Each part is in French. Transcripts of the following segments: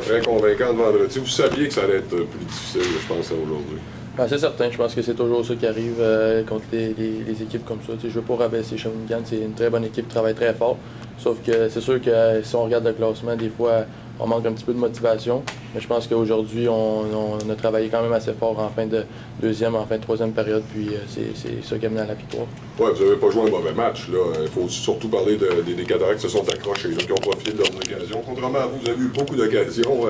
Très convaincant de vendredi. Vous saviez que ça allait être plus difficile, je pense, aujourd'hui. Ben, c'est certain. Je pense que c'est toujours ça qui arrive contre les équipes comme ça. Je ne veux pas rabaisser Shawinigan. C'est une très bonne équipe qui travaille très fort. Sauf que c'est sûr que si on regarde le classement, des fois, on manque un petit peu de motivation. Mais je pense qu'aujourd'hui, on a travaillé quand même assez fort en fin de deuxième, en fin de troisième période. Puis c'est ça qui a mené à la victoire. Oui, vous n'avez pas joué un mauvais match. Là. Il faut surtout parler des Cataractes qui se sont accrochés, là, qui ont profité de leurs occasions. Contrairement à vous, vous avez eu beaucoup d'occasions.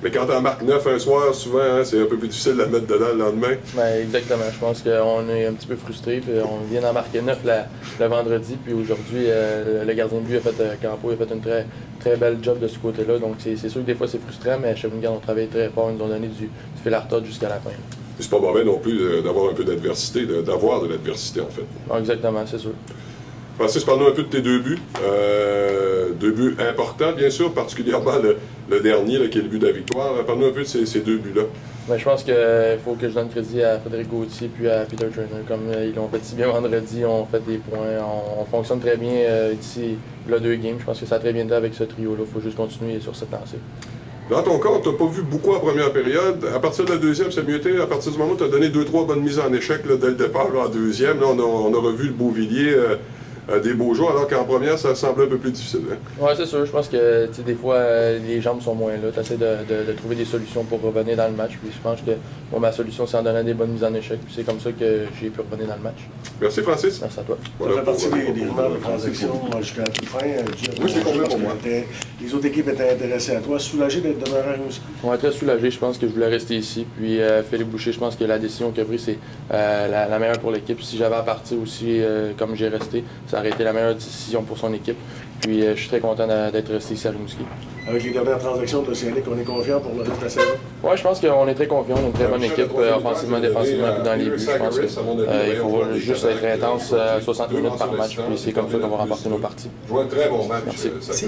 Mais quand on marque 9 un soir, souvent, hein, c'est un peu plus difficile de la mettre dedans le lendemain. Ben, exactement. Je pense qu'on est un petit peu frustré. On vient d'en marquer 9 le vendredi. Puis aujourd'hui, le gardien de but Campo a fait une très belle job de ce côté-là. Donc c'est sûr que des fois c'est frustrant, mais Shawinigan ont travaillé très fort. Ils nous ont donné du fil à retordre jusqu'à la fin. C'est pas mauvais non plus d'avoir un peu d'adversité, d'avoir de l'adversité en fait. Ah, exactement, c'est sûr. Francis, parle-nous un peu de tes 2 buts. 2 buts importants, bien sûr, particulièrement le dernier, là, qui est le but de la victoire. Parle-nous un peu de ces 2 buts-là. Ben, je pense qu'il faut que je donne crédit à Frédéric Gauthier puis à Peter Turner. Comme ils l'ont fait si bien vendredi, on fait des points, on fonctionne très bien ici, le 2 games. Je pense que ça a très bien été avec ce trio-là. Il faut juste continuer sur cette lancée. Dans ton cas, tu n'as pas vu beaucoup en première période. À partir de la deuxième, c'est mieux été. À partir du moment où tu as donné 2-3 bonnes mises en échec là, dès le départ là, en deuxième, là, on a revu le Beauvillier des beaux jours, alors qu'en première, ça semblait un peu plus difficile. Hein? Oui, c'est sûr. Je pense que des fois, les jambes sont moins là. Tu essaies de trouver des solutions pour revenir dans le match. Puis je pense que ma solution, c'est en donnant des bonnes mises en échec. Puis c'est comme ça que j'ai pu revenir dans le match. Merci, Francis. Merci à toi. Voilà, ça fait partie des rumeurs de transaction jusqu'à la toute fin. Oui, c'est complet pour moi. Les autres équipes étaient intéressées à toi. Soulagé d'être demeuré à Rimouski? On est très soulagé. Je pense que je voulais rester ici. Puis Philippe Boucher, je pense que la décision qu'il a prise, c'est la meilleure pour l'équipe. Si j'avais à partir aussi comme j'ai resté, ça aurait été la meilleure décision pour son équipe. Puis je suis très content d'être resté ici à Rimouski. Avec les dernières transactions de l'Océanique, on est confiant pour le reste de la saison? Oui, je pense qu'on est très confiant. On a une très bonne équipe, offensivement, défensivement, puis dans les buts. Je pense qu'il faut juste être intense 60 minutes par match. Puis c'est comme ça qu'on va remporter nos parties. Jouer un très bon match. Merci.